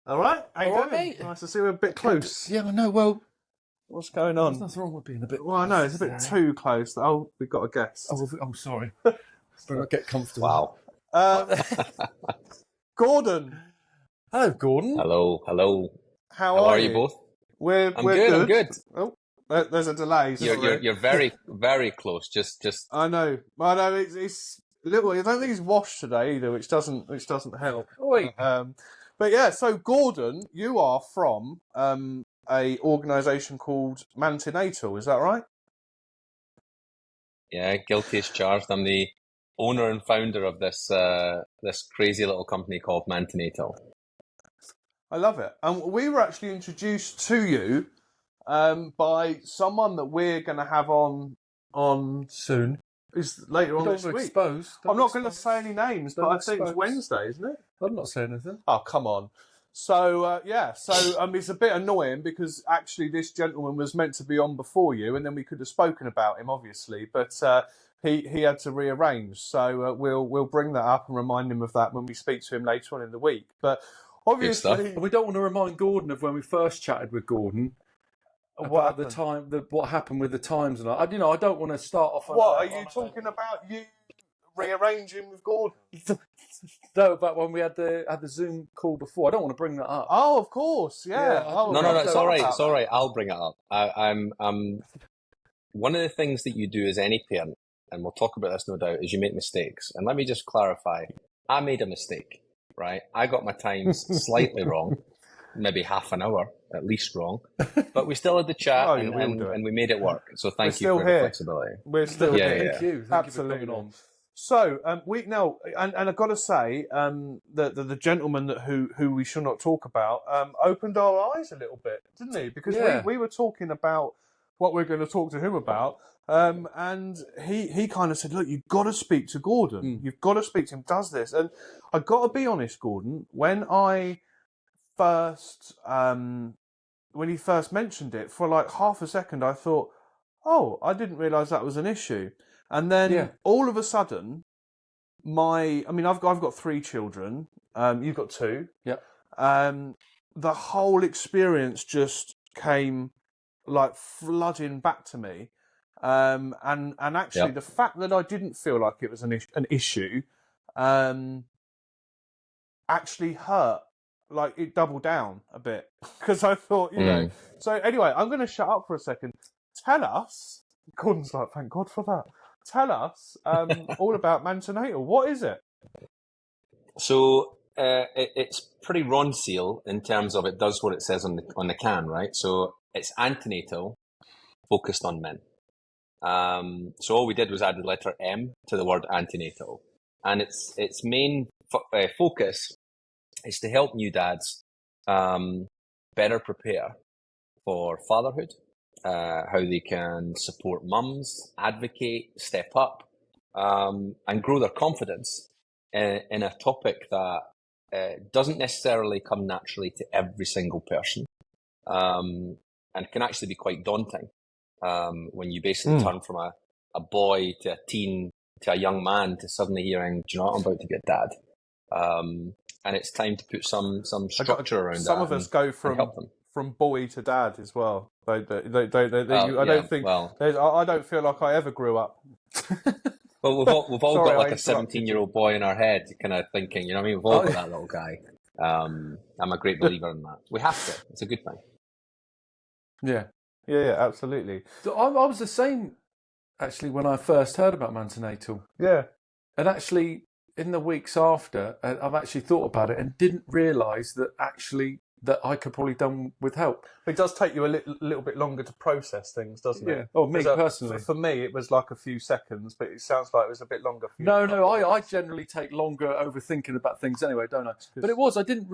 All right. How you All right, doing? mate. Nice to see we're a bit close. Yeah, I know. Well, What's going there's on? nothing wrong with being a bit. Well, I know it's a bit too close. Oh, we've got a guest. Oh, sorry. Better get comfortable. Wow. Gordon, Hello, Gordon. Hello. how How are are you both? We're I'm we're good. I'm good. Oh, there's a delay. Sorry. You're very very close. Just I know. It's little. I don't think he's washed today either, which doesn't help. Oi. But yeah. So Gordon, you are from a organisation called MANtenatal. Is that right? yeah, guilty as charged. I'm the owner and founder of this this crazy little company called MANtenatal. I love it. And we were actually introduced to you by someone that we're going to have on Soon. is later on Don't this week. expose. I'm not going to say any names, but Don't I think it's expose. Wednesday, isn't it? I'm not saying anything. Oh, come on. So, it's a bit annoying because actually this gentleman was meant to be on before you and then we could have spoken about him, obviously, but he had to rearrange. So we'll bring that up and remind him of that when we speak to him later on in the week. But obviously... And we don't want to remind Gordon of when we first chatted with Gordon. What happened with the times and I don't want to start off. What are you talking about? You rearranging with Gordon? No, but when we had the Zoom call before, I don't want to bring that up. Oh, of course, yeah. No, it's all right. It's all right. I'll bring it up. I'm one of the things that you do as any parent, and we'll talk about this no doubt, is you make mistakes. And let me just clarify: I made a mistake. Right? I got my times slightly wrong, maybe half an hour at least wrong, but we still had the chat and we made it work. So thank you for the flexibility. We're still here. Thank you. Absolutely. For coming on. So and I've got to say the gentleman who we shall not talk about opened our eyes a little bit, didn't he? Because we were talking about what we're going to talk to him about, and he kind of said, "Look, you've got to speak to Gordon. You've got to speak to him. Does this?" And I got to be honest, Gordon. When he first mentioned it, for like half a second, I thought, "Oh, I didn't realise that was an issue." And then all of a sudden, I've got 3 children. You've got 2. Yep. The whole experience just came like flooding back to me. And actually, the fact that I didn't feel like it was an issue, actually hurt. Like it doubled down a bit because I thought, you know. So anyway, I'm going to shut up for a second. Tell us. Gordon's like, thank God for that. Tell us all about MANtenatal. What is it? So it's pretty Ron-Seal in terms of it does what it says on the can, right? So it's antenatal, focused on men. So all we did was add the letter M to the word antenatal, and its main focus is to help new dads better prepare for fatherhood. How they can support mums, advocate, step up, and grow their confidence in a topic that doesn't necessarily come naturally to every single person, and can actually be quite daunting when you basically turn from a boy to a teen to a young man to suddenly hearing, "Do you know what, I'm about to be a dad?" And it's time to put some structure around that. Some of us go from boy to dad as well. I don't feel like I ever grew up. Well, we've all got like a 17-year-old boy in our head, kind of thinking, you know what I mean? We've all got that little guy. I'm a great believer in that. We have to. It's a good thing. Yeah, absolutely. So I was the same, actually, when I first heard about MANtenatal. Yeah. And actually, in the weeks after, I've actually thought about it and didn't realise that I could probably done with help. It does take you a little bit longer to process things, doesn't it? Yeah. Oh, me personally. For me, it was like a few seconds, but it sounds like it was a bit longer for you. No, I generally take longer overthinking about things anyway, don't I? But it was. I didn't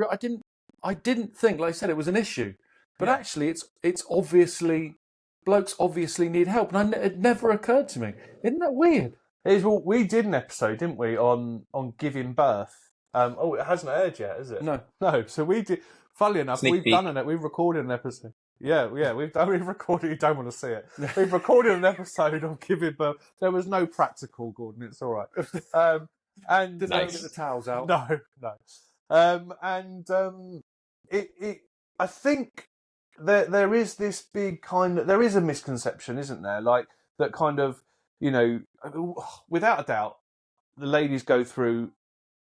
think, like I said, it was an issue. But actually, it's obviously blokes obviously need help, and it never occurred to me. Isn't that weird? Well, we did an episode, didn't we, on giving birth? It hasn't aired yet, is it? No. So we did. Funnily enough, we've recorded an episode. Yeah, we've recorded. You don't want to see it. We've recorded an episode on giving birth. There was no practical, Gordon. It's all right. And didn't get the towels out. No. I think there is this big there is a misconception, isn't there? Like that kind of, without a doubt, the ladies go through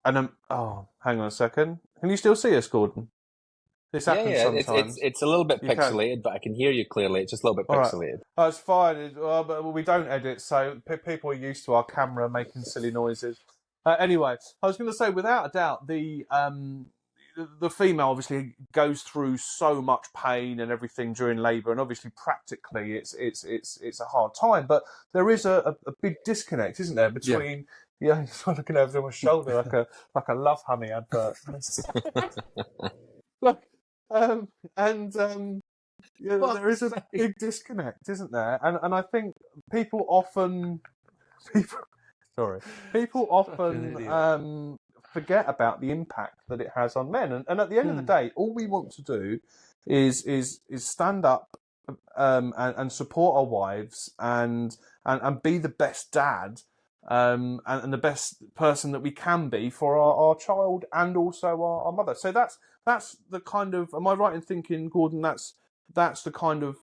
oh, hang on a second. Can you still see us, Gordon? This happens sometimes. It's a little bit You pixelated, but I can hear you clearly. It's just a little bit pixelated. Oh, it's fine. But we don't edit, so people are used to our camera making silly noises. Anyway, I was going to say, without a doubt, the female obviously goes through so much pain and everything during labour, and obviously practically it's a hard time. But there is a big disconnect, isn't there, between I'm looking over my shoulder like a Love Honey advert. Look, there is a big disconnect, isn't there? And I think people often forget about the impact that it has on men. And at the end of the day, all we want to do is stand up and support our wives and be the best dad and the best person that we can be for our child and also our mother. So that's the kind of, am I right in thinking, Gordon, that's the kind of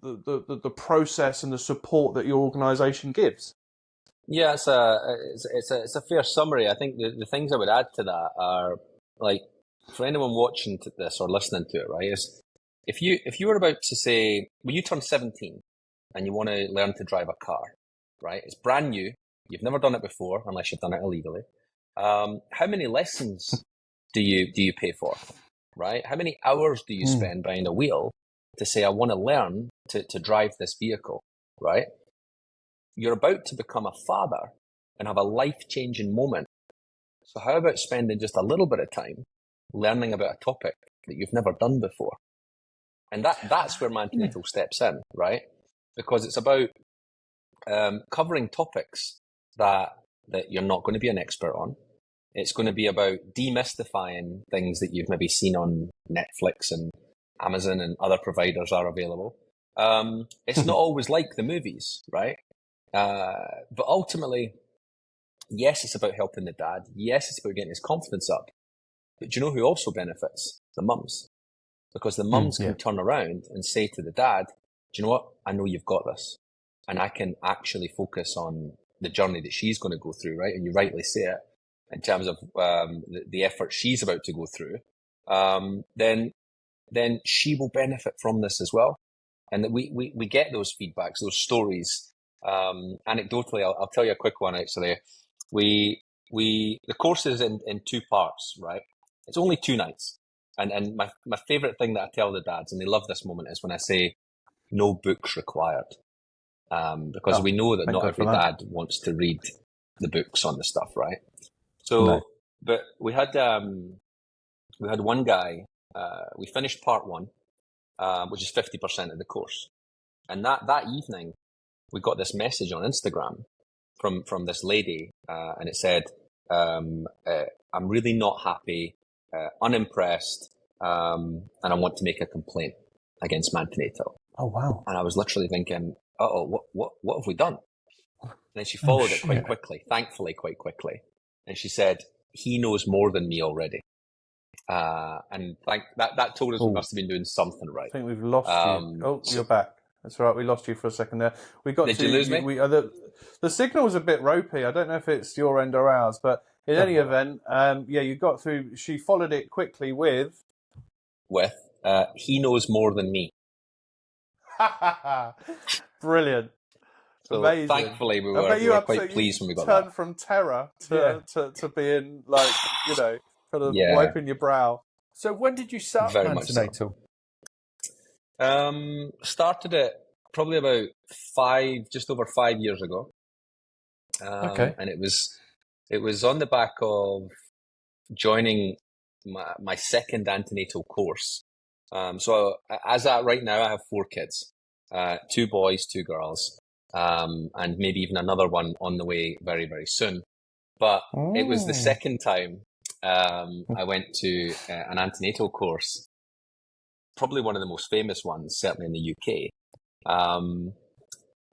the process and the support that your organisation gives? Yeah, it's a fair summary. I think the things I would add to that are, like, for anyone watching this or listening to it, right, is if you were about to say, well, you turn 17 and you want to learn to drive a car, right? It's brand new. You've never done it before, unless you've done it illegally. How many lessons do you pay for, right? How many hours do you spend behind a wheel to say, I want to learn to drive this vehicle, right? You're about to become a father and have a life-changing moment. So how about spending just a little bit of time learning about a topic that you've never done before? And that's where MANtenatal steps in, right? Because it's about covering topics that you're not going to be an expert on. It's going to be about demystifying things that you've maybe seen on Netflix and Amazon and other providers are available. It's not always like the movies, right? But ultimately, yes, it's about helping the dad. Yes, it's about getting his confidence up. But do you know who also benefits? The mums. Because the mums can turn around and say to the dad, do you know what? I know you've got this. And I can actually focus on the journey that she's going to go through, right? And you rightly say it in terms of the effort she's about to go through. Then she will benefit from this as well. And that we get those feedbacks, those stories. Anecdotally, I'll tell you a quick one, actually. The course is in 2 parts, right? It's only 2 nights. And my favorite thing that I tell the dads, and they love this moment, is when I say, no books required. Because we know that not every dad wants to read the books on the stuff, right? So, but we had one guy, we finished part 1, which is 50% of the course. And that evening, we got this message on Instagram from this lady, and it said, I'm really not happy, unimpressed, and I want to make a complaint against MANtenatal. Oh, wow. And I was literally thinking, what have we done? And then she followed it quite quickly, thankfully quite quickly. And she said, he knows more than me already. And that told us we must have been doing something right. I think we've lost you. Oh, you're back. That's all right. We lost you for a second there. Did you lose me? The signal was a bit ropey. I don't know if it's your end or ours, but in any event, you got through. She followed it quickly with he knows more than me. Brilliant. So amazing. Thankfully, we were quite pleased when we got that. Turned from terror to being like, kind of wiping your brow. So when did you start MANtenatal? Started it probably about just over 5 years ago. And it was on the back of joining my second antenatal course. So as at right now, I have 4 kids, 2 boys, 2 girls, and maybe even another one on the way very, very soon. But it was the second time I went to an antenatal course, probably one of the most famous ones, certainly in the UK.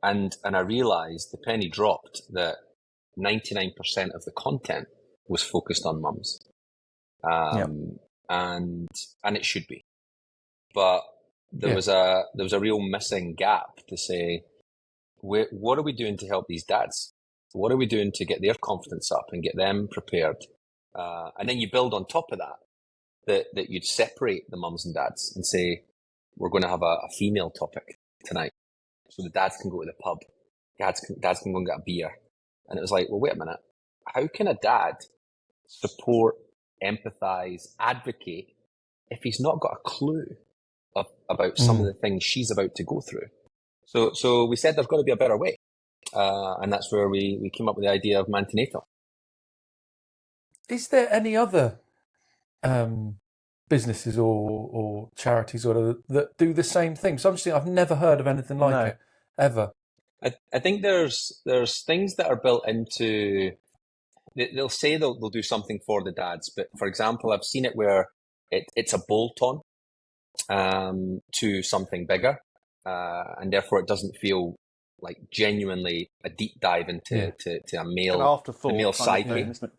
And I realised the penny dropped that 99% of the content was focused on mums. and it should be. But there was a real missing gap to say, what are we doing to help these dads? What are we doing to get their confidence up and get them prepared? And then you build on top of that you'd separate the mums and dads and say, we're going to have a female topic tonight. So the dads can go to the pub. Dads can go and get a beer. And it was like, well, wait a minute. How can a dad support, empathize, advocate if he's not got a clue about some of the things she's about to go through? So we said there's got to be a better way. And that's where we came up with the idea of MANtenatal. Is there any other businesses or charities or whatever that do the same thing? So I'm just thinking, I've never heard of anything like it, ever. I think there's things that are built into... They'll say they'll do something for the dads, but for example, I've seen it where it's a bolt-on to something bigger, and therefore it doesn't feel like genuinely a deep dive into to a male psyche. Isn't it?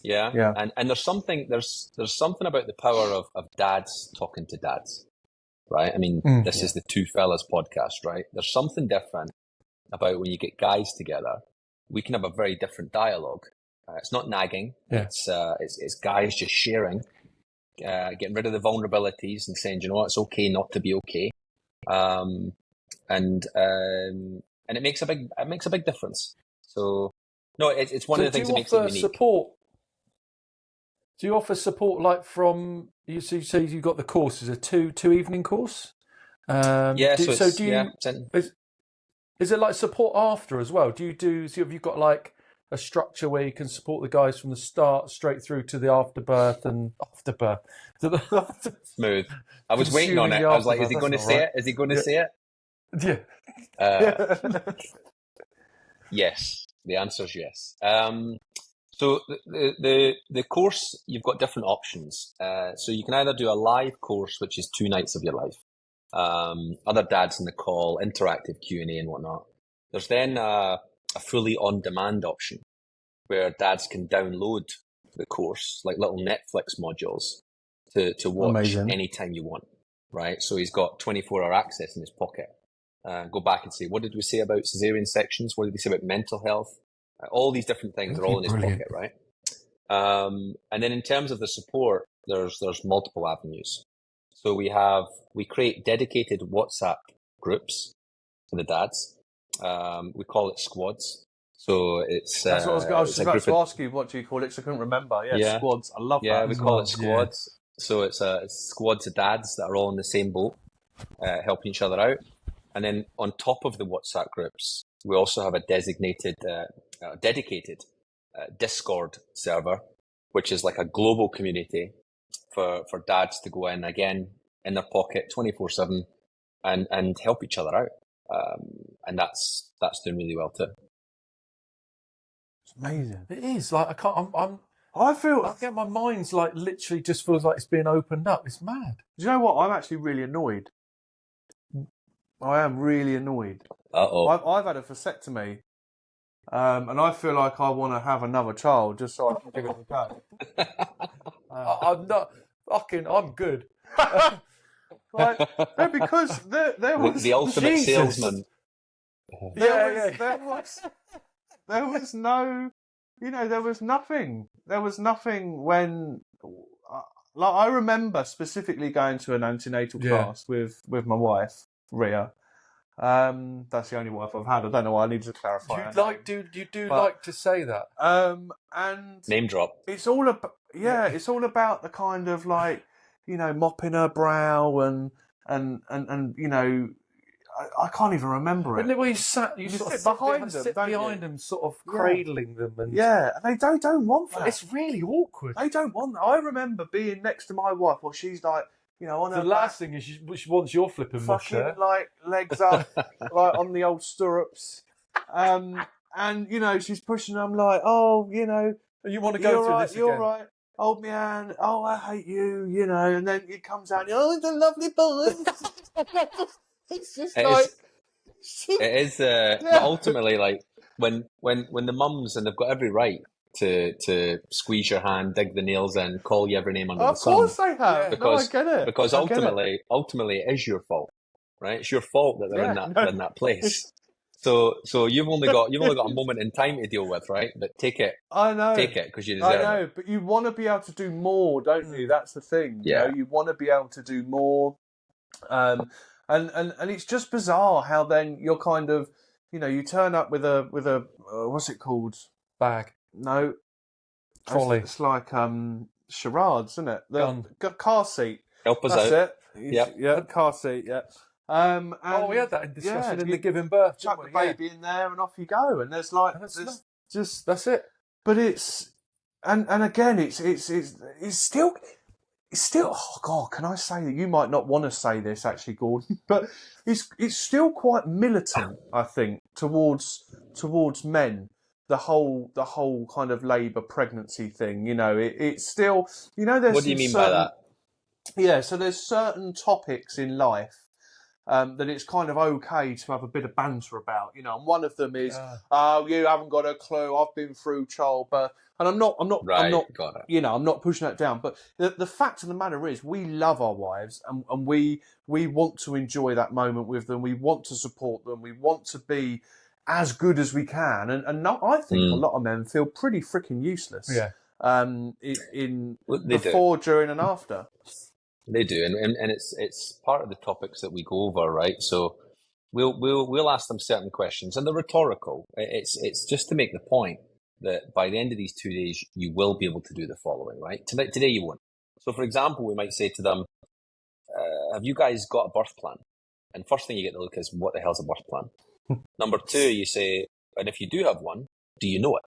Yeah. And there's something about the power of dads talking to dads, right? I mean, this is the Two Fellas podcast, right? There's something different about when you get guys together. We can have a very different dialogue. It's not nagging. Yeah. It's guys just sharing, getting rid of the vulnerabilities and saying, you know what, it's okay not to be okay, and it makes a big difference. So no, it's one of the things that makes it unique. Do you offer support like from you? So you say you got the course as a two evening course. Is it like support after as well? Have you got like a structure where you can support the guys from the start straight through to the afterbirth? Smooth. I was waiting on it. I was like, is he going to say it? Is he going to say it? Yeah. Yes. The answer is yes. So the course, you've got different options. So you can either do a live course, which is 2 nights of your life. Other dads in the call, interactive Q&A and whatnot. There's then a fully on-demand option where dads can download the course, like little Netflix modules, to watch anytime you want, right? So he's got 24-hour access in his pocket. Go back and say, what did we say about cesarean sections? What did we say about mental health? All these different things are all in his pocket, right? And then in terms of the support, there's multiple avenues. So we create dedicated WhatsApp groups for the dads. We call it squads. So it's that's what I was about to ask you. What do you call it? So I couldn't remember. Yeah, squads. I love that. Yeah, we call it squads. Yeah. So it's squads of dads that are all in the same boat, helping each other out. And then on top of the WhatsApp groups, we also have a dedicated Discord server, which is like a global community for dads to go in, again, in their pocket 24/7 and help each other out. And that's doing really well too. It's amazing. It is. Like I get my mind's like literally just feels like it's being opened up. It's mad. Do you know what? I'm actually really annoyed. I am really annoyed. Uh-oh. I've had a vasectomy, and I feel like I want to have another child just so I can give it a go. I'm not fucking. I'm good. Because there was the ultimate salesman. There was no, there was nothing. There was nothing when. Like I remember specifically going to an antenatal class with my wife, Ria. That's the only wife I've had. I don't know why I need to clarify. You do like to say that. And name drop. It's all about it's all about the kind of like, mopping her brow and I can't even remember it. But where you sat behind them, sort of cradling them, and they don't want that. It's really awkward. They don't want that. I remember being next to my wife while she's like, on her last thing is she wants your flipping fucking like legs up, like on the old stirrups, and she's pushing. I'm like, you want to go through this again? You're right. Hold me hand. Oh, I hate you. And then it comes out. Oh, it's a lovely boy. It's just it is. But ultimately, like when the mums, and they've got every right to squeeze your hand, dig the nails in, call you every name under the sun. Of course they have. Because, no, I get it. Because ultimately it is your fault, right? It's your fault that they're in that place. So you've only got a moment in time to deal with, right? But take it. I know. Take it because you deserve it. I know, but you want to be able to do more, don't you? That's the thing. Yeah. You want to be able to do more. And it's just bizarre how then you're kind of, you turn up with a what's it called? Bag. No. Trolley. It's like charades, isn't it? Gun. Car seat. Help us That's out. it. Yeah, car seat. Yeah. And we had that in discussion in the giving birth. Chuck the baby in there, and off you go. And there's like, that's it. But it's and again, it's still. Oh God, can I say that? You might not want to say this, actually, Gordon, but it's still quite militant, I think, towards men. The whole kind of labour pregnancy thing, it's still, there's. What do you mean by that? Yeah, so there's certain topics in life that it's kind of okay to have a bit of banter about, and one of them is, oh, you haven't got a clue, I've been through childbirth, and I'm not, got it. I'm not pushing that down, but the fact of the matter is, we love our wives, and we want to enjoy that moment with them, we want to support them, we want to be as good as we can, and I think a lot of men feel pretty freaking useless. Yeah. Before, during, and after. They do, and it's part of the topics that we go over, right? So we'll ask them certain questions, and they're rhetorical. It's just to make the point that by the end of these 2 days, you will be able to do the following, right? Today you won't. So, for example, we might say to them, "Have you guys got a birth plan?" And first thing you get to look is, what the hell's a birth plan? Number two, you say, and if you do have one, do you know it?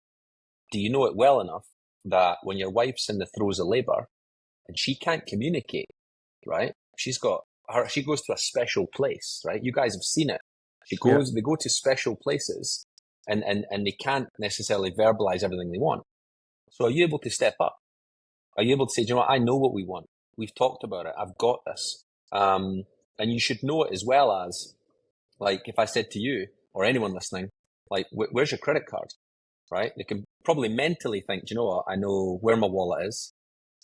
Do you know it well enough that when your wife's in the throes of labour and she can't communicate, right? She goes to a special place, right? You guys have seen it. They go to special places and they can't necessarily verbalize everything they want. So are you able to step up? Are you able to say, do you know what? I know what we want. We've talked about it. I've got this. And you should know it as well as, like, if I said to you or anyone listening, like, where's your credit card? Right? They can probably mentally think, do you know what? I know where my wallet is.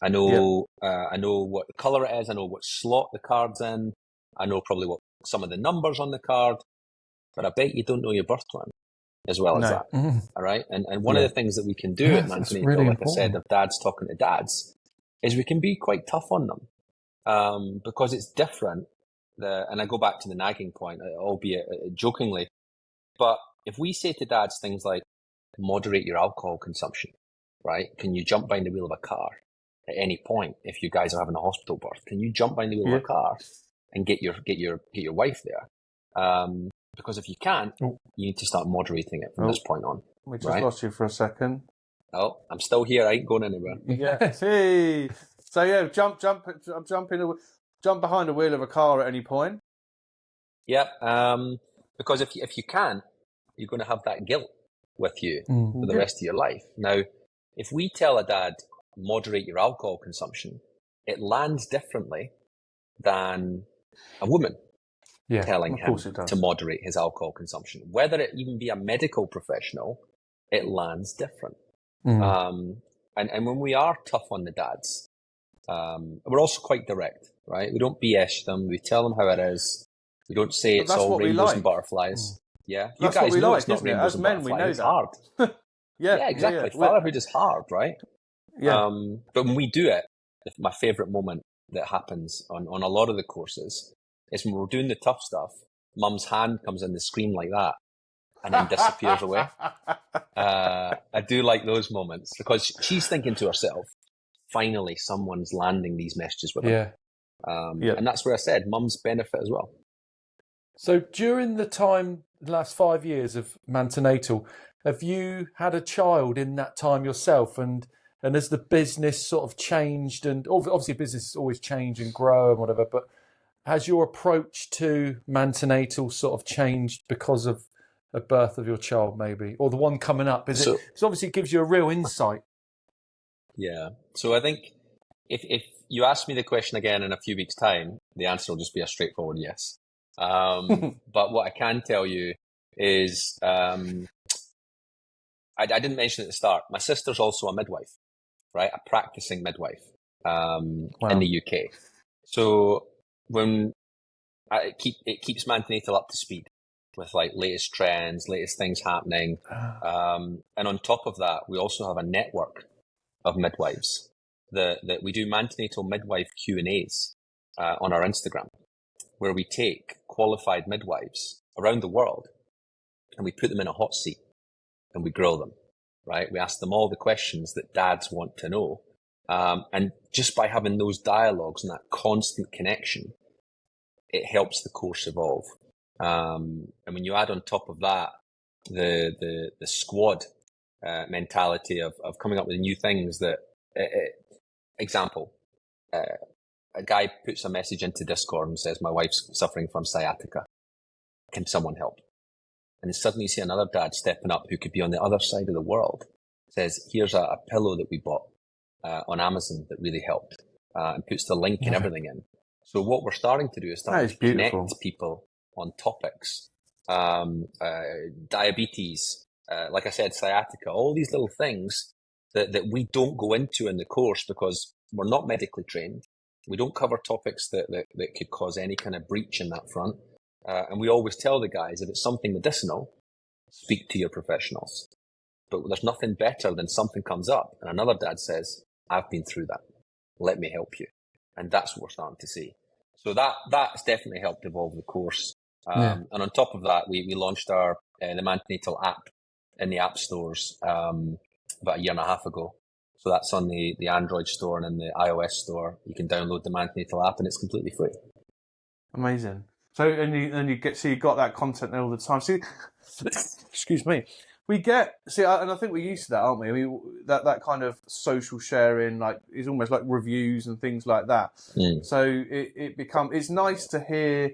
I know what the colour it is. I know what slot the card's in. I know probably what some of the numbers on the card. But I bet you don't know your birth plan as well as that. Mm-hmm. All right? And one of the things that we can do at MANtenatal, really like important. I said, of dads talking to dads, is we can be quite tough on them because it's different. And I go back to the nagging point, albeit jokingly. But if we say to dads things like, moderate your alcohol consumption, right? Can you jump behind the wheel of a car at any point if you guys are having a hospital birth? Can you jump behind the wheel of a car and get your wife there? Because if you can't, you need to start moderating it from this point on. We just lost you for a second. Oh, I'm still here. I ain't going anywhere. Yeah. Hey. So jump behind the wheel of a car at any point. Yeah. Because if you can't, you're going to have that guilt with you for the rest of your life. Now, if we tell a dad, moderate your alcohol consumption, it lands differently than a woman telling him to moderate his alcohol consumption. Whether it even be a medical professional, it lands different. And when we are tough on the dads, we're also quite direct, right? We don't BS them. We tell them how it is. We don't say it's all rainbows and butterflies. Yeah, that's you guys know it's not rainbows and butterflies. As men, we know it's hard. Yeah, exactly. Fatherhood is hard, right? Yeah. But when we do it, my favourite moment that happens on a lot of the courses is when we're doing the tough stuff, mum's hand comes in the screen like that and then disappears away. I do like those moments because she's thinking to herself, finally someone's landing these messages with her. And that's where I said mums benefit as well. So during the last 5 years of MANtenatal, have you had a child in that time yourself? And has the business sort of changed? And obviously business always change and grow and whatever, but has your approach to MANtenatal sort of changed because of the birth of your child maybe? Or the one coming up? So obviously it gives you a real insight. Yeah. So I think if you ask me the question again in a few weeks' time, the answer will just be a straightforward yes. But what I can tell you is I I didn't mention at the start, my sister's also a midwife, right? A practicing midwife in the UK. So when it keeps MANtenatal up to speed with like latest trends, latest things happening. And on top of that, we also have a network of midwives that we do MANtenatal midwife Q&As on our Instagram, where we take qualified midwives around the world and we put them in a hot seat and we grill them, right? We ask them all the questions that dads want to know. And just by having those dialogues and that constant connection, it helps the course evolve. And when you add on top of that the squad mentality of coming up with new things that, example, a guy puts a message into Discord and says, my wife's suffering from sciatica. Can someone help? And suddenly you see another dad stepping up who could be on the other side of the world, says, here's a pillow that we bought on Amazon that really helped, and puts the link and everything in. So what we're starting to do is start to connect people on topics, diabetes, like I said, sciatica, all these little things that we don't go into in the course because we're not medically trained. We don't cover topics that could cause any kind of breach in that front. And we always tell the guys, if it's something medicinal, speak to your professionals. But there's nothing better than something comes up and another dad says, I've been through that. Let me help you. And that's what we're starting to see. So that's definitely helped evolve the course. And on top of that, we launched the MANtenatal app in the app stores about a year and a half ago. So that's on the Android store and in the iOS store. You can download the MANtenatal app and it's completely free. Amazing. So you got that content there all the time. See, excuse me. And I think we're used to that, aren't we? I mean, that kind of social sharing, like, is almost like reviews and things like that. So it's nice to hear,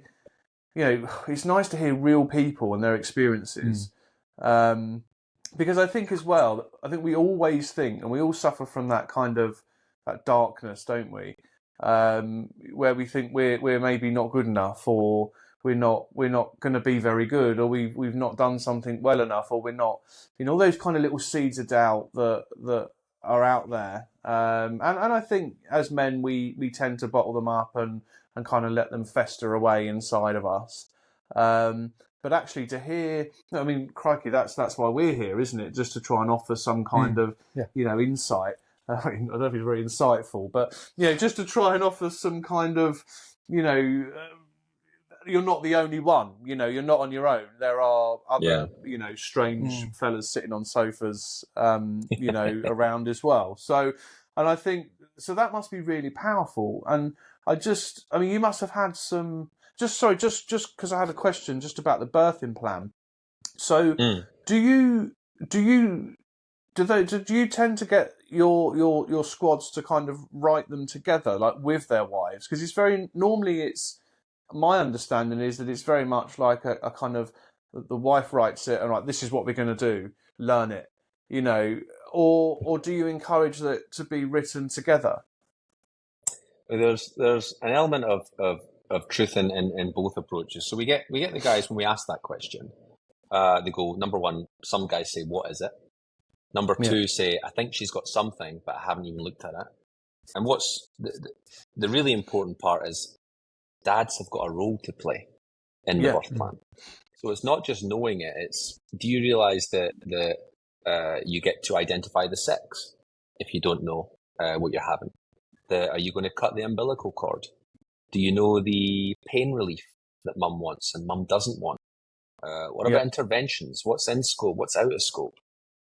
it's nice to hear real people and their experiences. Because I think as well, we always think, and we all suffer from that kind of that darkness, don't we? Where we think we're maybe not good enough, or we're not going to be very good, or we've not done something well enough, or we're not, all those kind of little seeds of doubt that are out there. And I think as men we tend to bottle them up and kind of let them fester away inside of us. But actually to hear, I mean, crikey, that's why we're here, isn't it? Just to try and offer some kind of insight. I mean, I don't know if it's very insightful, but just to try and offer some kind of, you're not the only one. You're not on your own. There are other, strange fellas sitting on sofas, around as well. So, and I think that must be really powerful. And you must have had some. Just because I had a question just about the birthing plan. So, do you tend to get your squads to kind of write them together, like with their wives? Because it's my understanding is that it's very much like a kind of, the wife writes it and like, this is what we're going to do, learn it, or do you encourage that to be written together? There's an element of truth in both approaches. So we get the guys, when we ask that question, they go, number one, some guys say, what is it? Number two, say, I think she's got something, but I haven't even looked at it. And what's the really important part is dads have got a role to play in the birth plan. So it's not just knowing it, it's, do you realise that you get to identify the sex if you don't know what you're having? Are you going to cut the umbilical cord? Do you know the pain relief that mum wants and mum doesn't want? What about interventions? What's in scope? What's out of scope?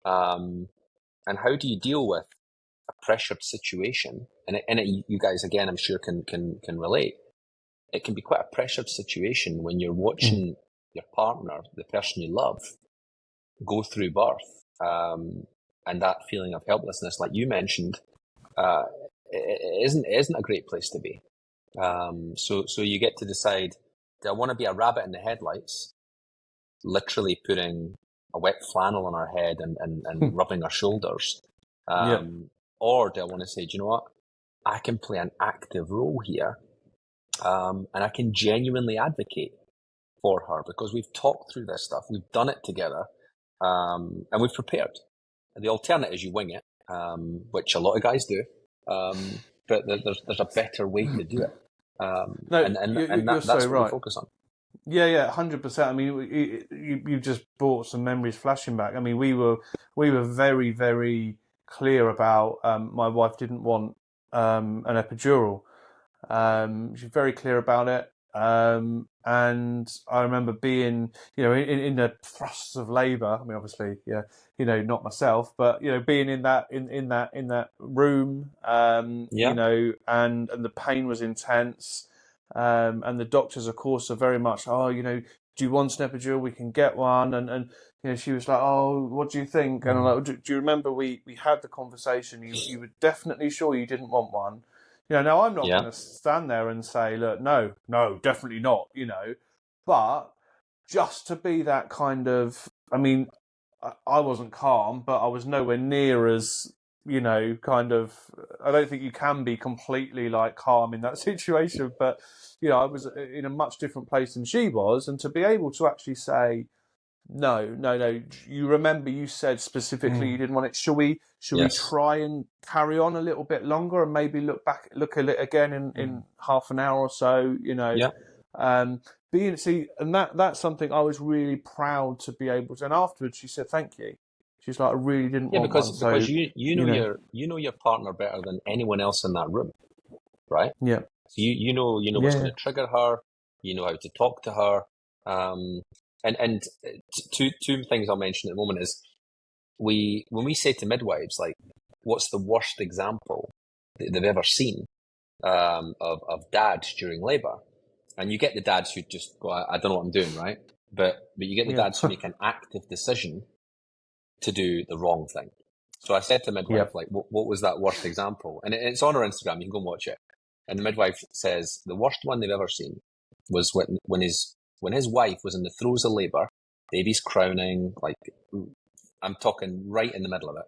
And how do you deal with a pressured situation? And you guys, again, I'm sure can relate. It can be quite a pressured situation when you're watching your partner, the person you love, go through birth, and that feeling of helplessness, like you mentioned, it isn't a great place to be. So you get to decide, do I want to be a rabbit in the headlights, literally putting a wet flannel on our head and rubbing our shoulders? Or do I want to say, do you know what? I can play an active role here, and I can genuinely advocate for her because we've talked through this stuff, we've done it together, and we've prepared. The alternative is you wing it, which a lot of guys do. But there's a better way to do it. That's so what right. we focus on. Yeah, 100%. I mean, you just brought some memories flashing back. I mean, we were very, very clear about my wife didn't want an epidural. She was very clear about it. And I remember being, in the thrusts of labour. I mean, obviously, yeah, not myself, but being in that room, and the pain was intense. And the doctors, of course, are very much, do you want an epidural? We can get one. And she was like, oh, what do you think? And I'm like, do you remember we had the conversation? You were definitely sure you didn't want one. Now I'm not going to stand there and say, look, no, definitely not, but just to be that kind of, I mean, I wasn't calm, but I was nowhere near as, kind of, I don't think you can be completely like calm in that situation, but, I was in a much different place than she was. And to be able to actually say, no. You remember you said specifically you didn't want it. Should we try and carry on a little bit longer and maybe look at it again in half an hour or so? And that's something I was really proud to be able to. And afterwards, she said thank you. She's like, I really didn't want one. Because you know your partner better than anyone else in that room, right? Yeah. So you know what's going to trigger her. You know how to talk to her. And two things I'll mention at the moment is when we say to midwives, like, what's the worst example that they've ever seen of dads during labour? And you get the dads who just go, I don't know what I'm doing, right? But you get the dads who make an active decision to do the wrong thing. So I said to midwife, like, what was that worst example? And it's on our Instagram. You can go and watch it. And the midwife says the worst one they've ever seen was when his wife was in the throes of labour, baby's crowning, like, I'm talking right in the middle of it.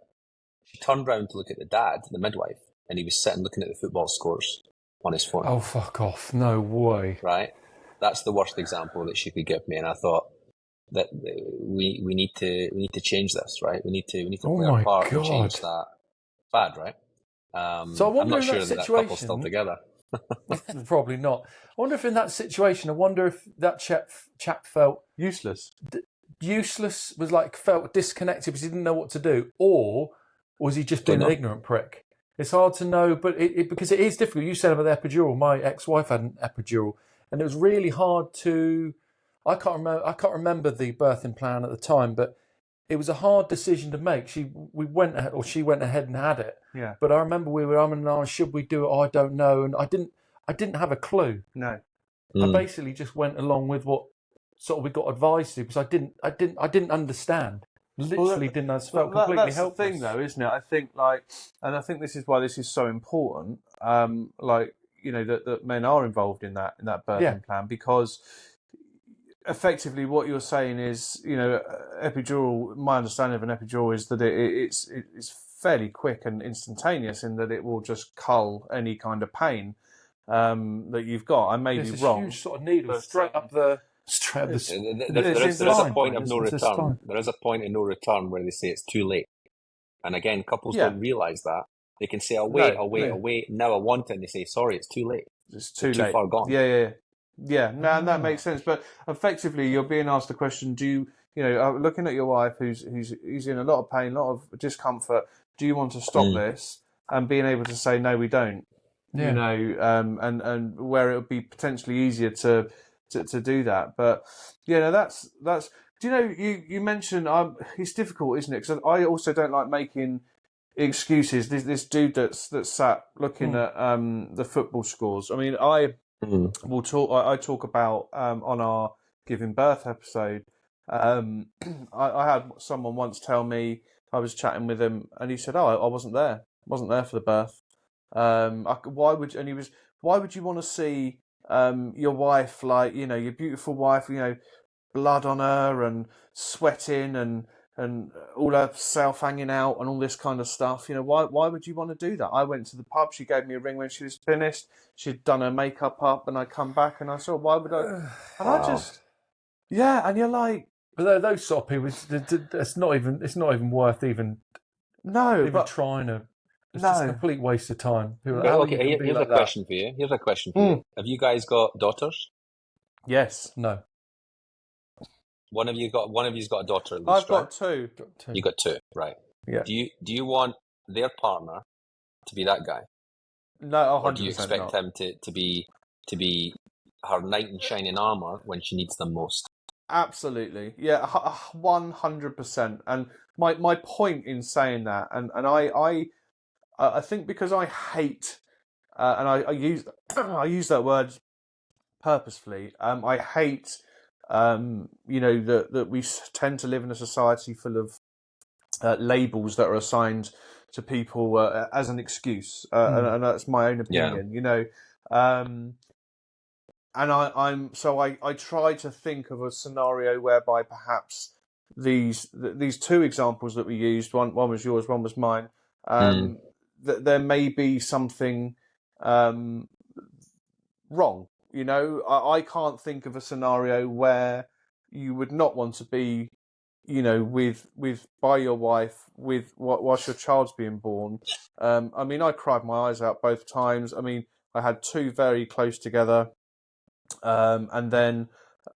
She turned round to look at the dad, the midwife, and he was sitting looking at the football scores on his phone. Oh, fuck off. No way. Right? That's the worst example that she could give me. And I thought that we need to change this, right? We need to play our part and change that. Bad, right? So I wonder, I'm not sure that that couple's still together. Probably not. I wonder if in that situation, that chap felt useless. Useless, felt disconnected because he didn't know what to do, or was he just being an ignorant prick? It's hard to know, but because it is difficult. You said about the epidural. My ex-wife had an epidural, and it was really hard to. I can't remember the birthing plan at the time, but it was a hard decision to make. She went ahead and had it. Yeah. But I remember we were and ahhing, should we do it? Oh, I don't know, and I didn't have a clue. No. I basically just went along with what sort of we got advised to, because I didn't understand. Literally didn't understand. Felt completely helpless. That's the thing, though, isn't it? I think and I think this is why this is so important. That men are involved in that birthing plan, because effectively what you're saying is, epidural. My understanding of an epidural is that it's fairly quick and instantaneous in that it will just cull any kind of pain that you've got. I may be wrong. Huge sort of needle straight up the. There is a point of no return. There is a point of no return where they say it's too late. And again, couples don't realise that. They can say, I'll wait. Now I want it. And they say, sorry, it's too late. It's too far gone. Yeah. No, and that makes sense. But effectively, you're being asked the question, do you, looking at your wife who's in a lot of pain, a lot of discomfort, do you want to stop this? And being able to say, no, we don't. Yeah. And where it would be potentially easier to do that. But that's do you mentioned it's difficult, isn't it? Because I also don't like making excuses. This dude that's sat looking at the football scores. I mean, I talk about on our giving birth episode. I had someone once tell me, I was chatting with him and he said, I wasn't there for the birth. Why would you want to see your wife, like, your beautiful wife, blood on her and sweating and all her self hanging out and all this kind of stuff? Why would you want to do that? I went to the pub, she gave me a ring when she was finished, she'd done her makeup up, and I come back and I saw, why would I? And I just, and you're like, but those sort of people, it's not even worth even No, even but trying to. It's no. just a complete waste of time. People are But, like, okay, here's a question for you. Here's a question for you. Have you guys got daughters? Yes. No. One of you's got a daughter at least, I've got right? two. You got two, right? Yeah. Do you want their partner to be that guy? No, 100% Or do you expect not. him to be her knight in shining armor when she needs them most? Absolutely, yeah, 100%. And my point in saying that, and I think because I hate, and I use I use that word purposefully. I hate, that we tend to live in a society full of labels that are assigned to people as an excuse, and that's my own opinion. And I try to think of a scenario whereby perhaps these two examples that we used, one was yours, one was mine, that there may be something wrong. I can't think of a scenario where you would not want to be, with by your wife whilst your child's being born. I mean, I cried my eyes out both times. I mean, I had two very close together. And then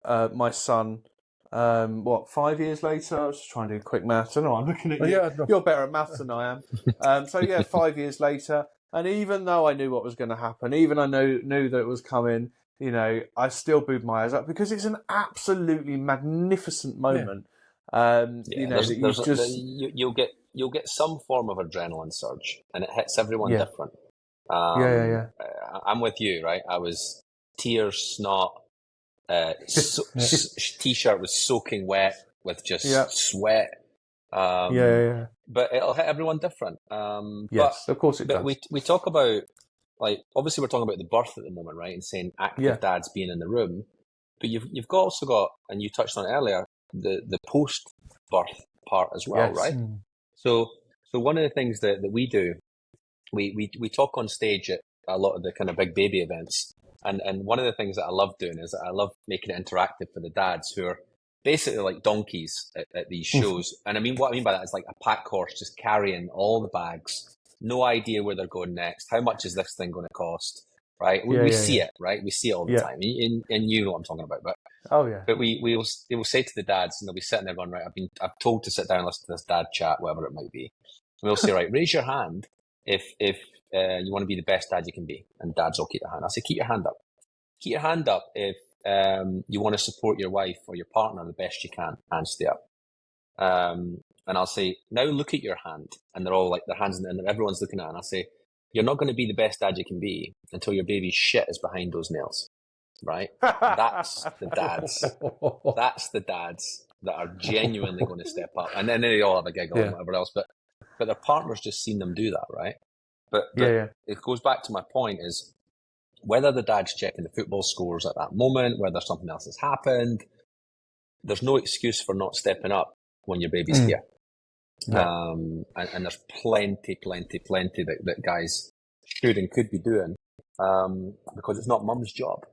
my son, 5 years later? I was just trying to do quick maths. I know I'm looking at you. Yeah, no. You're better at maths than I am. 5 years later, and even though I knew what was going to happen, even I knew that it was coming, I still booed my eyes up because it's an absolutely magnificent moment. You'll get some form of adrenaline surge, and it hits everyone different. I'm with you, right? I was tears, snot, t-shirt was soaking wet with just sweat. But it'll hit everyone different. Yes, of course it does. We talk about, like, obviously we're talking about the birth at the moment, right? And saying active dads being in the room, but you've also got, and you touched on it earlier, the post birth part as well, right? So one of the things that we do, we talk on stage at a lot of the kind of big baby events. And one of the things that I love doing is that I love making it interactive for the dads who are basically like donkeys at these shows. And what I mean by that is like a pack horse just carrying all the bags, no idea where they're going next. How much is this thing going to cost? Right? We see it, right? We see it all the time. And you know what I'm talking about. But we will say to the dads, and they'll be sitting there going, right, I've told to sit down and listen to this dad chat, whatever it might be. And we'll say, right, raise your hand if you want to be the best dad you can be, and dads will keep their hand. I say, keep your hand up. Keep your hand up if you want to support your wife or your partner the best you can. Hands stay up. And I'll say, now look at your hand. And they're all like, their hands, and everyone's looking at it. And I'll say, you're not going to be the best dad you can be until your baby's shit is behind those nails. Right? That's the dads. That's the dads that are genuinely going to step up. And then they all have a giggle and whatever else. But their partner's just seen them do that, right? But it goes back to my point is whether the dad's checking the football scores at that moment, whether something else has happened, there's no excuse for not stepping up when your baby's here. And there's plenty that guys should and could be doing because it's not mum's job.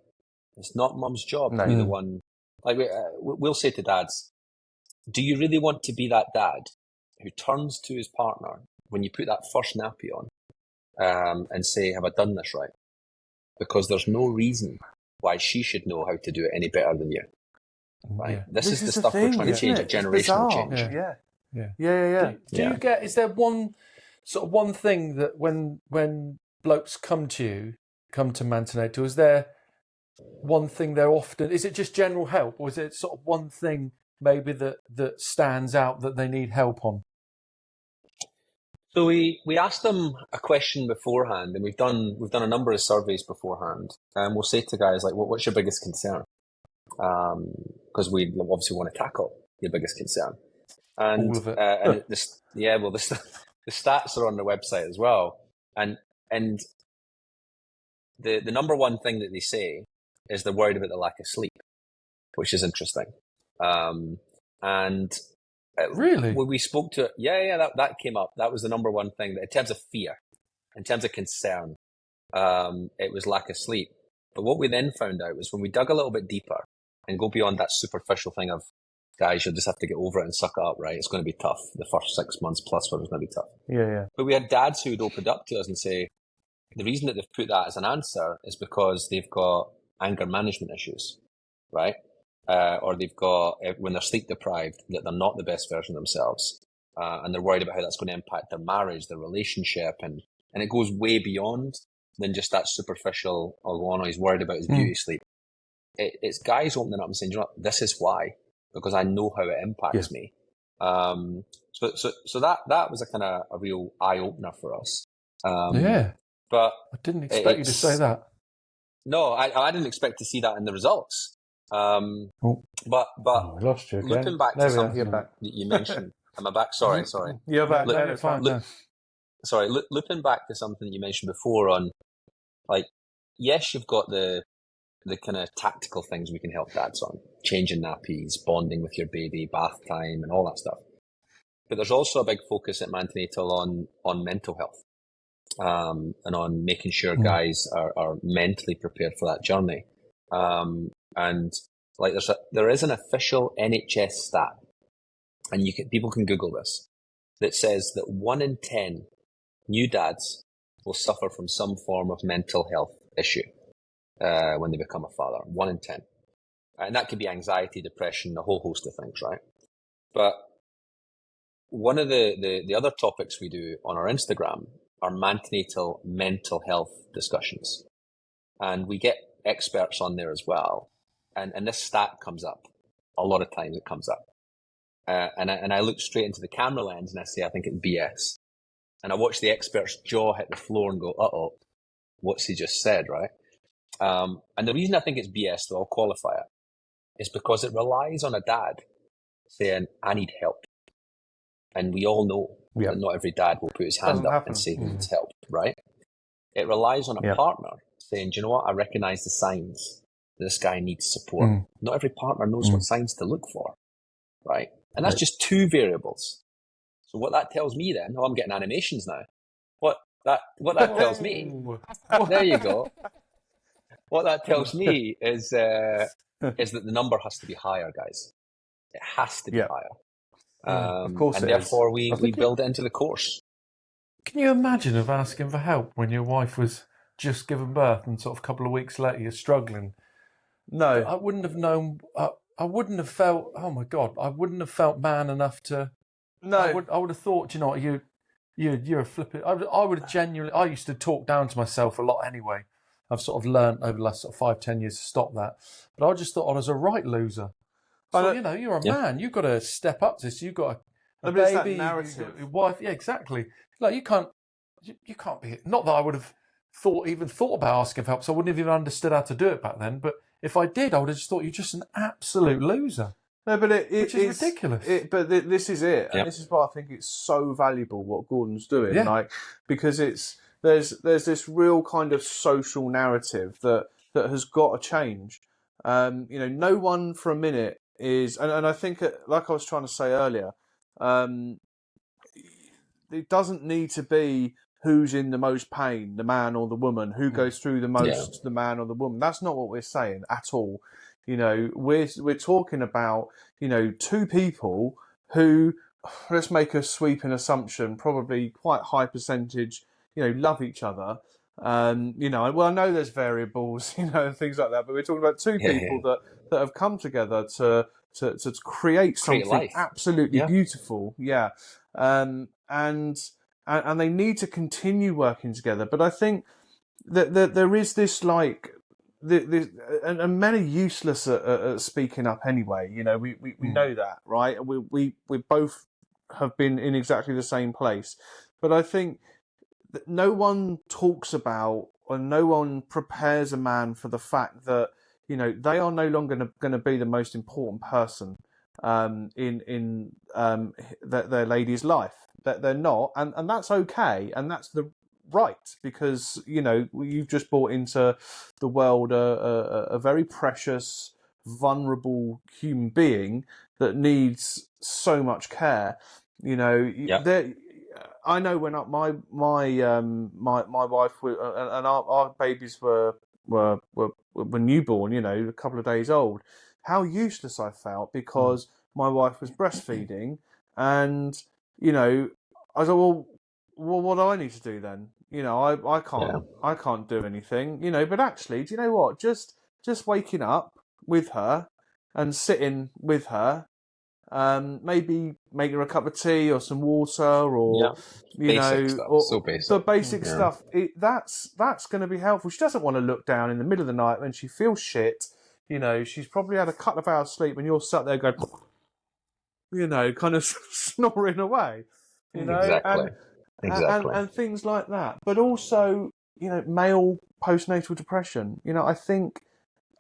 It's not mum's job to be the one. Like we'll say to dads, do you really want to be that dad who turns to his partner when you put that first nappy on and say, have I done this right? Because there's no reason why she should know how to do it any better than you. Right? This is the stuff we're trying to change, a generational change. Do you get, is there one thing that when blokes come to MANtenatal, is there one thing they're often, is it just general help, or is it sort of one thing maybe that stands out that they need help on? So we asked them a question beforehand, and we've done a number of surveys beforehand, and we'll say to guys like, what's your biggest concern? Because we obviously want to tackle your biggest concern. And all of it. The stats are on the website as well, and the number one thing that they say is they're worried about the lack of sleep, which is interesting. Really? When we spoke to that came up. That was the number one thing. In terms of fear, in terms of concern, it was lack of sleep. But what we then found out was when we dug a little bit deeper and go beyond that superficial thing of guys, you'll just have to get over it and suck it up, right? It's going to be tough. The first 6 months plus one is going to be tough. Yeah. But we had dads who'd opened up to us and say, the reason that they've put that as an answer is because they've got anger management issues, right? Or they've got, when they're sleep deprived, that they're not the best version of themselves. And they're worried about how that's going to impact their marriage, their relationship. And it goes way beyond than just that superficial, oh, no, he's worried about his beauty sleep. It's guys opening up and saying, you know what, this is why, because I know how it impacts me. So that was a kind of a real eye opener for us. But I didn't expect you to say that. No, I didn't expect to see that in the results. But I lost you again. Looking back to something that you mentioned, am I back? Sorry. You're back. Sorry, looping back to something that you mentioned before on, like, yes, you've got the kind of tactical things we can help dads on, changing nappies, bonding with your baby, bath time, and all that stuff. But there's also a big focus at MANtenatal on mental health, and on making sure guys are mentally prepared for that journey. And like there is an official NHS stat, and people can Google this, that says that 1 in 10 new dads will suffer from some form of mental health issue when they become a father. 1 in 10. And that could be anxiety, depression, a whole host of things, right? But one of the other topics we do on our Instagram are MANtenatal mental health discussions. And we get experts on there as well. And this stat comes up. A lot of times it comes up. And I look straight into the camera lens and I say, I think it's BS. And I watch the expert's jaw hit the floor and go, uh-oh, what's he just said, right? And the reason I think it's BS, though, I'll qualify it, is because it relies on a dad saying, I need help. And we all know that not every dad will put his hand up and say he needs help, right? It relies on a partner saying, do you know what? I recognize the signs. This guy needs support. Not every partner knows what signs to look for, right? And that's just 2 variables. So what that tells me then, I'm getting animations now. What that tells me, there you go. What that tells me is that the number has to be higher, guys. It has to be higher. Of course, and therefore we build it into the course. Can you imagine of asking for help when your wife was just given birth and sort of a couple of weeks later you're struggling? No. I wouldn't have known. I wouldn't have felt. Oh my God! I wouldn't have felt man enough to. No. I would have thought. You know what? You're a flipping. I would have genuinely. I used to talk down to myself a lot anyway. I've sort of learned over the last sort of 5-10 years to stop that. But I just thought I was a right loser. So you're a man. You've got to step up to this. You've got a baby. That narrative. You've got your wife. Yeah, exactly. Like you can't be. Not that I would have even thought about asking for help. So I wouldn't have even understood how to do it back then. But if I did, I would have just thought you're just an absolute loser. No, but which is ridiculous. This is it, and this is why I think it's so valuable what Gordon's doing. Like, because there's this real kind of social narrative that has got to change. No one for a minute is, and I think, like I was trying to say earlier, it doesn't need to be who's in the most pain, the man or the woman, who goes through the most, the man or the woman. That's not what we're saying at all. We're talking about, 2 people who, let's make a sweeping assumption, probably quite high percentage, love each other. Well, I know there's variables, and things like that, but we're talking about 2 people that have come together to create something absolutely beautiful. Yeah. And they need to continue working together. But I think that there is this and men are useless at speaking up anyway. We know that, right? We both have been in exactly the same place. But I think that no one talks about, or no one prepares a man for the fact that, they are no longer going to be the most important person in their lady's life. That they're not, and that's okay, and that's the right, because you've just brought into the world a very precious, vulnerable human being that needs so much care. I know when my wife and our babies were newborn, a couple of days old, how useless I felt, because my wife was breastfeeding, and you know, I was like, well, what do I need to do then? You know, I can't do anything. You know, but actually, do you know what? Just waking up with her and sitting with her, maybe make her a cup of tea or some water, or basic stuff. or So basic. the basic stuff. That's going to be helpful. She doesn't want to look down in the middle of the night when she feels shit. You know, she's probably had a couple of hours sleep, and you're sat there going, you know, kind of snoring away. You know, Exactly. and things like that. But also, you know, male postnatal depression. You know, I think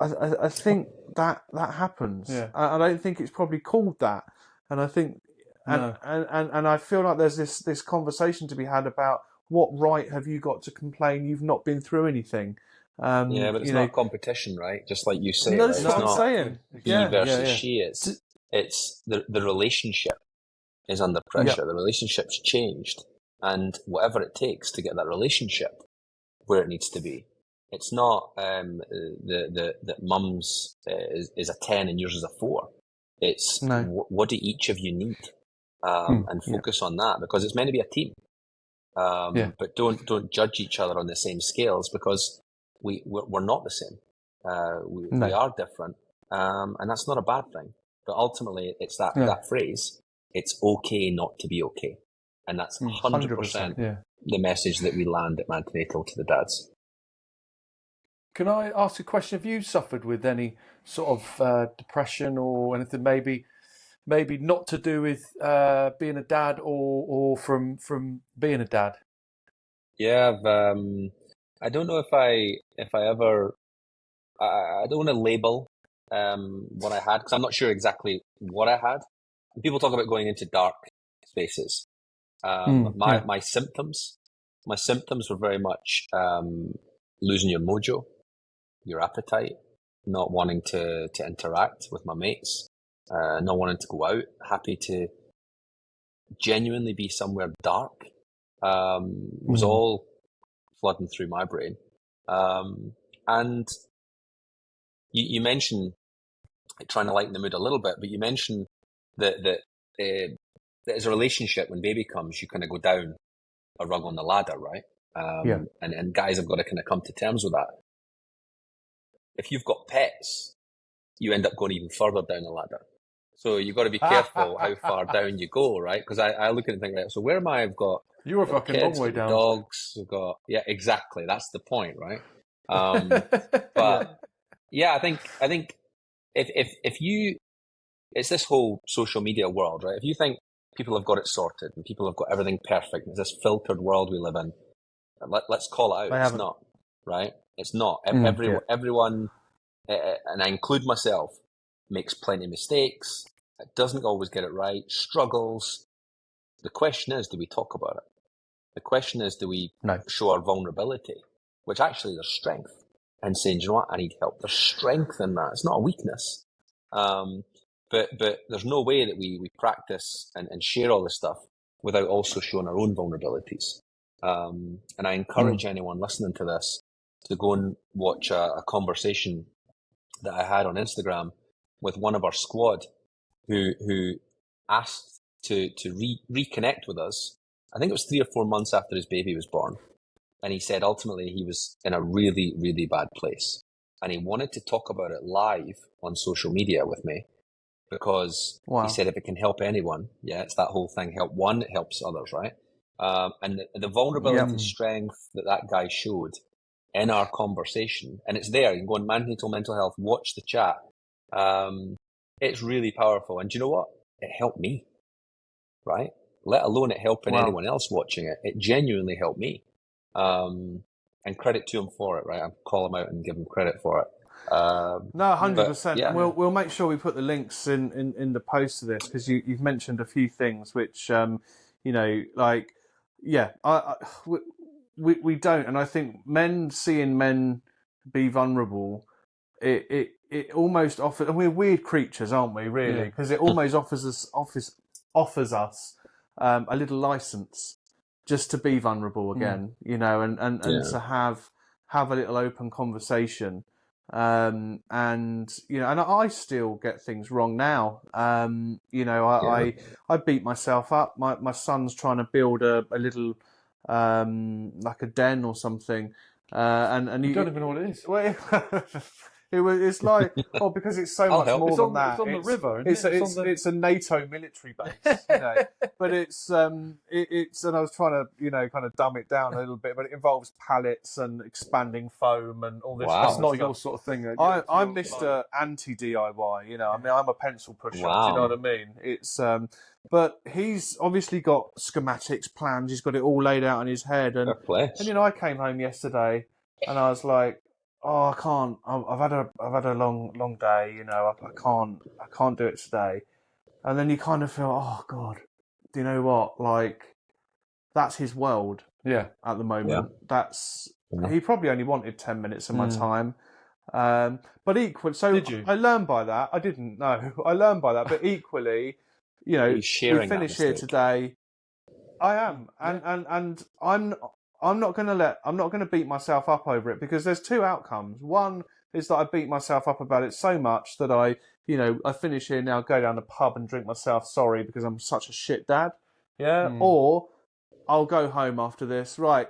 that happens. Yeah. I don't think it's probably called that. And I think, and I feel like there's this conversation to be had about what right have you got to complain you've not been through anything. But it's not a competition, right? Just like you say. No, that's what I'm saying. He versus she. It's the relationship is under pressure. Yeah. The relationship's changed, and whatever it takes to get that relationship where it needs to be. It's not that mum's is a 10 and yours is a 4. It's what do each of you need, and focus on that, because it's meant to be a team. But don't judge each other on the same scales, because we're not the same. We are different, and that's not a bad thing. But ultimately, it's that phrase: "It's okay not to be okay," and that's 100% the message that we land at MANtenatal to the dads. Can I ask a question? Have you suffered with any sort of depression or anything? Maybe not to do with being a dad, or from being a dad. Yeah, I don't know if I ever. I don't want to label what I had, because I'm not sure exactly what I had. People talk about going into dark spaces. My symptoms were very much losing your mojo, your appetite, not wanting to interact with my mates, not wanting to go out, happy to genuinely be somewhere dark, was all flooding through my brain. And you mentioned trying to lighten the mood a little bit, but you mentioned that as a relationship, when baby comes, you kind of go down a rung on the ladder, right? And guys have got to kind of come to terms with that. If you've got pets, you end up going even further down the ladder. So you've got to be careful how far down you go, right? Because I look at it and think, right, so where am I? I've got you were fucking kids, long way down. Dogs, we've got exactly. That's the point, right? But I think if you, it's this whole social media world, right? If you think people have got it sorted and people have got everything perfect, it's this filtered world we live in. Let's call it out. It's not, right? It's not. Everyone, and I include myself, makes plenty of mistakes. It doesn't always get it right. Struggles. The question is, do we talk about it? The question is, do we show our vulnerability, which actually there's strength, and saying, you know what, I need help. There's strength in that. It's not a weakness. But there's no way that we practice and share all this stuff without also showing our own vulnerabilities. And I encourage anyone listening to this to go and watch a conversation that I had on Instagram with one of our squad who asked to reconnect with us. I think it was 3 or 4 months after his baby was born. And he said ultimately he was in a really, really bad place. And he wanted to talk about it live on social media with me, because he said if it can help anyone, it's that whole thing, help one, it helps others, right? And the vulnerability strength that guy showed in our conversation, and it's there, you can go on MANtenatal Mental Health, watch the chat. It's really powerful. And do you know what? It helped me, right? Let alone it helping anyone else watching it. It genuinely helped me. And credit to him for it, right? I'll call him out and give him credit for it. No, 100%. We'll make sure we put the links in the post to this, because you've mentioned a few things which, we don't. And I think seeing men be vulnerable, it almost offers, and we're weird creatures, aren't we, really? Because it almost offers us a little license just to be vulnerable again, and to have a little open conversation. And and I still get things wrong now. I beat myself up. My son's trying to build a little like a den or something, and you don't even know what it is. Well, it's like, because it's so much more than that. It's on the river, isn't it? It's a NATO military base, but it's and I was trying to kind of dumb it down a little bit, but it involves pallets and expanding foam and all this. Wow. That's not your sort of thing. I'm Mr. Anti-DIY. I mean, I'm a pencil pusher. Wow. Do you know what I mean? It's but he's obviously got schematics, plans. He's got it all laid out in his head, and I came home yesterday and I was like, oh, I can't. I've had a long day. I can't do it today. And then you kind of feel, oh God, do you know what? Like, that's his world. Yeah. At the moment, he probably only wanted 10 minutes of my time. But equally, so did you? I learned by that. I didn't know. I learned by that. But equally, we finish here today. I am, and I'm not going to beat myself up over it, because there's two outcomes. One is that I beat myself up about it so much that I finish here now, go down the pub and drink myself sorry because I'm such a shit dad. Yeah. Or I'll go home after this. Right.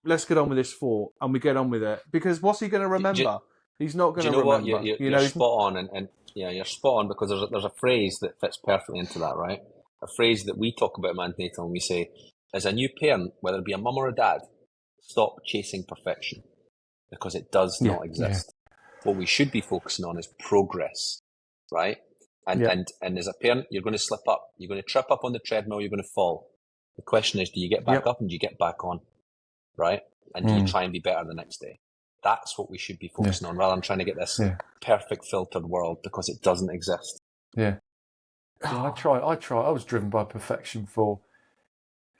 Let's get on with this fort, and we get on with it, because what's he going to remember? He's not going to remember. What? You're spot on, and you're spot on, because there's a phrase that fits perfectly into that, right? A phrase that we talk about MANtenatal, and we say, as a new parent, whether it be a mum or a dad, stop chasing perfection, because it does not exist. What we should be focusing on is progress, right? And as a parent, you're going to slip up. You're going to trip up on the treadmill. You're going to fall. The question is, do you get back up and do you get back on, right? And do you try and be better the next day? That's what we should be focusing on, rather than trying to get this perfect filtered world, because it doesn't exist. Yeah. I try. I was driven by perfection for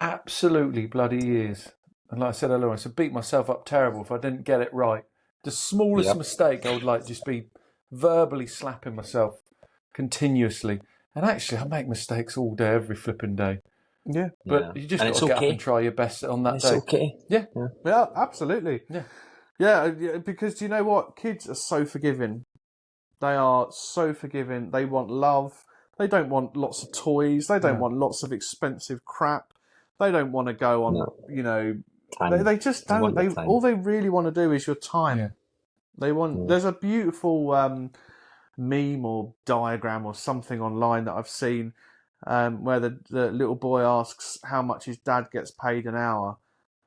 absolutely bloody years. And like I said earlier, I used to beat myself up terrible if I didn't get it right. The smallest mistake, I would like just be verbally slapping myself continuously. And actually, I make mistakes all day, every flipping day. Yeah. But you just got to get up and try your best on that day. It's okay. Yeah, absolutely. Yeah, because do you know what? Kids are so forgiving. They are so forgiving. They want love. They don't want lots of toys. They don't want lots of expensive crap. They don't want to go on, they just don't. All they really want to do is your time. Yeah. They want. There's a beautiful meme or diagram or something online that I've seen where the little boy asks how much his dad gets paid an hour,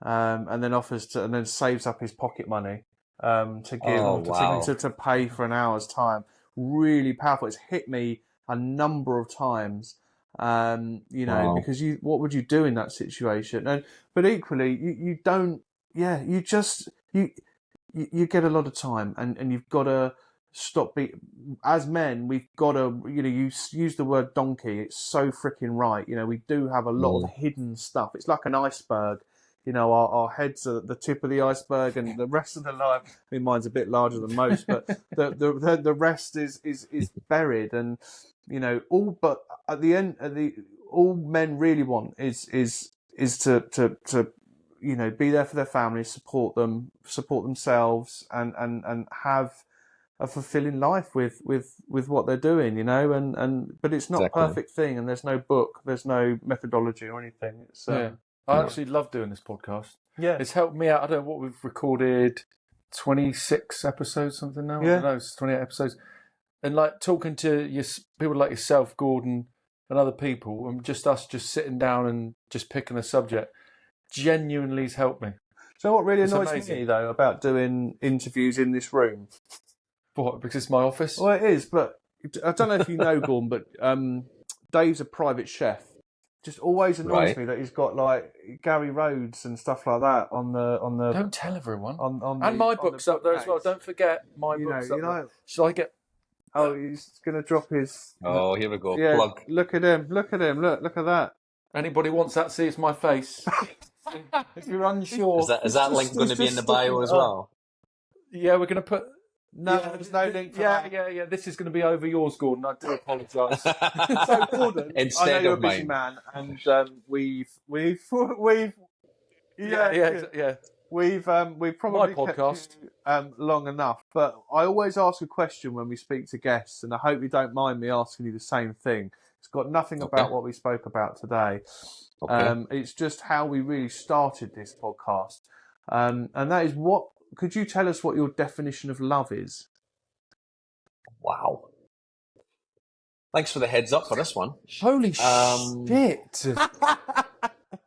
and then saves up his pocket money to give to pay for an hour's time. Really powerful. It's hit me a number of times. Because what would you do in that situation? But equally, you don't. Yeah, you get a lot of time, and you've got to stop. As men, we've got to. You use the word donkey. It's so freaking right. We do have a lot of hidden stuff. It's like an iceberg. Our heads are at the tip of the iceberg, and the rest of the life. I mean, mine's a bit larger than most, but the rest is buried, and all. But at the end, all men really want is to be there for their families, support them, support themselves, and have a fulfilling life with what they're doing. But it's not a perfect thing, and there's no book, there's no methodology or anything. It's I actually love doing this podcast. Yeah. It's helped me out. I don't know what we've recorded, 26 episodes, something now? Yeah. I don't know, it's 28 episodes. And like talking to people like yourself, Gordon, and other people, and just us just sitting down and just picking a subject, genuinely has helped me. So what really annoys me, though, about doing interviews in this room? What, because it's my office? Well, it is, but I don't know if you know, Gordon, but Dave's a private chef. Just always annoys me that he's got like Gary Rhodes and stuff like that on the. Don't tell everyone. And my book's up there as well. Don't forget my book's up there. Shall I get? Oh, he's going to drop his. Oh, here we go. Yeah, plug. Look at him. Look at that. Anybody wants that? See, it's my face. If you're unsure, is that link going to be in the bio as well? Yeah, we're going to put. No, there's no link for that. Yeah. This is going to be over yours, Gordon. I do apologise. So, Gordon, instead I know you're of a busy mine. man, and we've. Yeah. We've probably kept you long enough, but I always ask a question when we speak to guests, and I hope you don't mind me asking you the same thing. It's got nothing about what we spoke about today. Okay. It's just how we really started this podcast, and that is what. Could you tell us what your definition of love is? Wow. Thanks for the heads up for this one. Holy shit!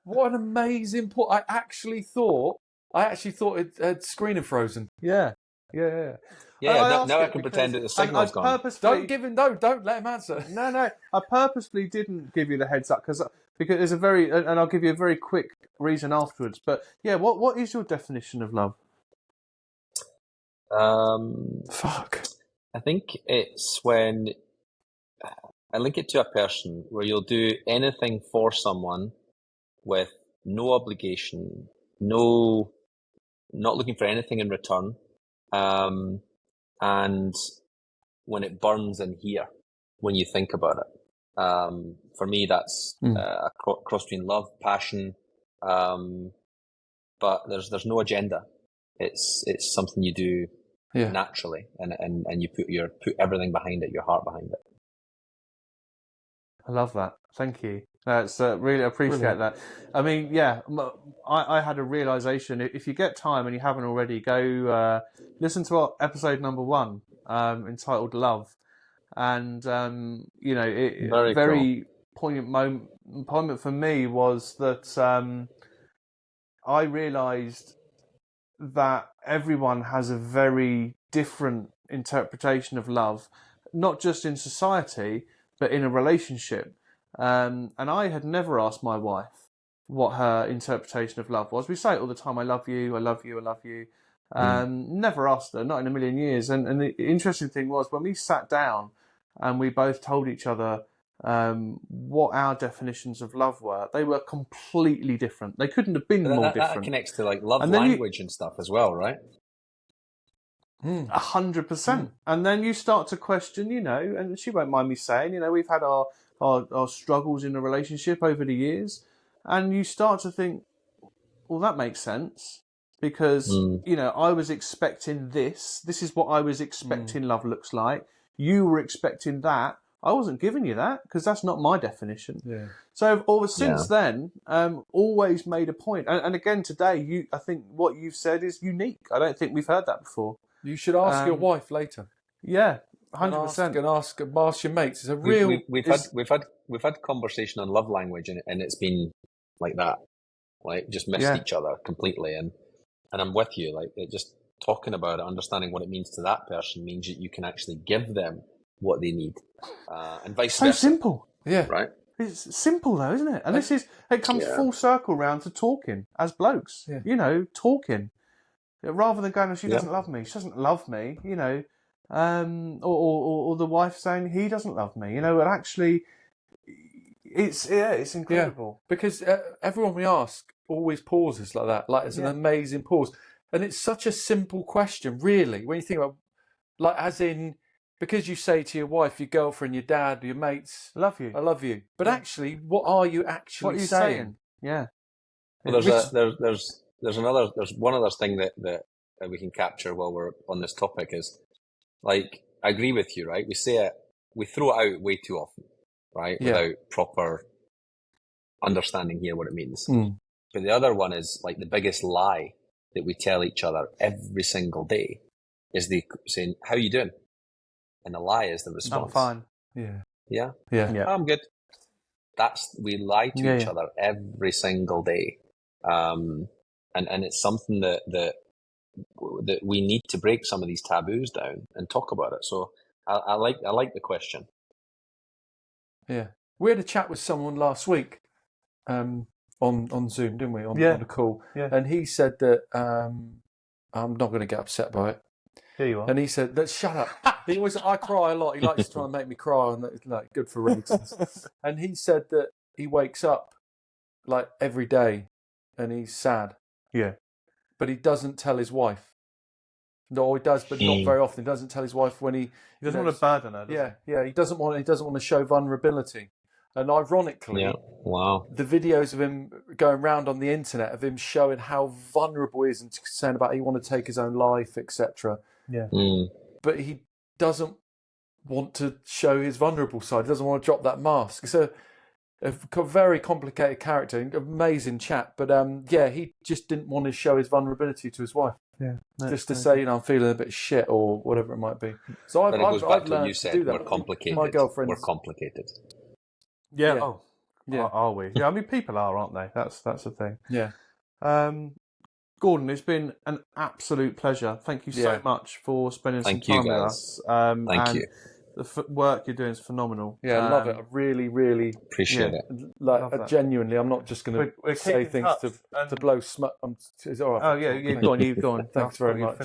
What an amazing point! I actually thought it had screen had frozen. Yeah. Yeah, now I can pretend that the signal's gone. Don't let him answer. No. I purposely didn't give you the heads up because there's and I'll give you a very quick reason afterwards. But yeah, what is your definition of love? Fuck. I think it's when I link it to a person where you'll do anything for someone with no obligation, not looking for anything in return. And when it burns in here, when you think about it, for me, that's a cross between love, passion, but there's no agenda. It's something you do naturally, and you put everything behind it, your heart behind it. I love that. Thank you. That's really appreciate that. I mean, yeah, I had a realization. If you get time and you haven't already, go listen to our episode number 1 entitled "Love," and very poignant moment for me was that I realized that everyone has a very different interpretation of love, not just in society, but in a relationship. And I had never asked my wife what her interpretation of love was. We say it all the time, I love you, I love you, I love you. Never asked her, not in a million years. And the interesting thing was when we sat down and we both told each other what our definitions of love were, they were completely different. They couldn't have been more different. That connects to like love language and stuff as well, right? 100%. And then you start to question, and she won't mind me saying, we've had our struggles in a relationship over the years, and you start to think, well, that makes sense because, I was expecting this. This is what I was expecting love looks like. You were expecting that. I wasn't giving you that because that's not my definition. Yeah. So since then, always made a point. And again, today, I think what you've said is unique. I don't think we've heard that before. You should ask your wife later. Yeah, 100%. And ask your mates. It's a real. We've had conversation on love language, and it's been like that, like just missed each other completely. And I'm with you, like it just talking about it, understanding what it means to that person means that you can actually give them what they need, and vice versa. So simple, right? It's simple though, isn't it? And it comes full circle round to talking as blokes. Yeah. Talking. Rather than going, she doesn't love me. She doesn't love me, or the wife saying he doesn't love me, and actually, it's incredible because everyone we ask always pauses like that, like it's an amazing pause, and it's such a simple question, really, when you think about, like, as in, because you say to your wife, your girlfriend, your dad, your mates, love you, I love you, but actually, what are you actually saying? Yeah. Well, there's one other thing that we can capture while we're on this topic is, like, I agree with you, right? We throw it out way too often, right? Without proper understanding here what it means. But the other one is, like, the biggest lie that we tell each other every single day is saying, how are you doing? And the lie is the response. I'm fine. Yeah? Yeah. I'm good. We lie to each other every single day. And it's something that we need to break some of these taboos down and talk about it. So I like the question. Yeah, we had a chat with someone last week on Zoom, didn't we? On a call, and he said that I'm not going to get upset by it. Here you are. And he said that shut up. I cry a lot. He likes to try and make me cry, and that's like good for ratings. And he said that he wakes up like every day and he's sad. Yeah. But he doesn't tell his wife. No, he does, but not very often. He doesn't tell his wife when he doesn't want to burden her. He doesn't want to show vulnerability. And ironically, wow, the videos of him going around on the internet of him showing how vulnerable he is and saying about he want to take his own life, etc. Yeah. But he doesn't want to show his vulnerable side. He doesn't want to drop that mask. It's a very complicated character, amazing chap. But he just didn't want to show his vulnerability to his wife. Yeah. Just to say, I'm feeling a bit shit or whatever it might be. So I've learned to do that. We're complicated. My girlfriend. We're complicated. Yeah. Yeah. Oh. Yeah. Are we? Yeah. I mean, people are, aren't they? That's the thing. Yeah. Gordon, it's been an absolute pleasure. Thank you so much for spending some time with us. Thank you. The work you're doing is phenomenal. Yeah, I love it. I really, really appreciate it. Like, genuinely, I'm not just going to say things to blow smoke. Is it all right? Oh, yeah, go on. Thanks very much.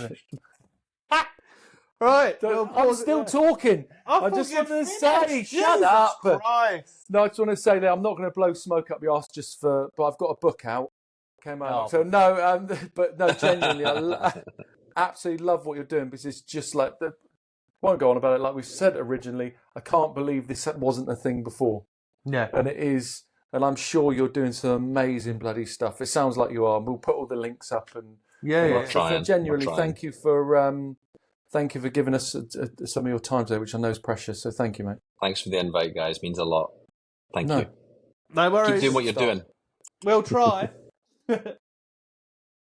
Right. I'm still talking. I just want to say, shut up. Christ. No, I just want to say that I'm not going to blow smoke up your ass but I've got a book out. Came out. So no, but no, genuinely, I absolutely love what you're doing because it's just like, won't go on about it. Like we said originally, I can't believe this wasn't a thing before. Yeah. And it is, and I'm sure you're doing some amazing bloody stuff. It sounds like you are. We'll put all the links up and trying. Genuinely, thank you for giving us some of your time today, which I know is precious. So thank you, mate. Thanks for the invite, guys. Means a lot. Thank you. No worries. Keep doing what you're doing. We'll try.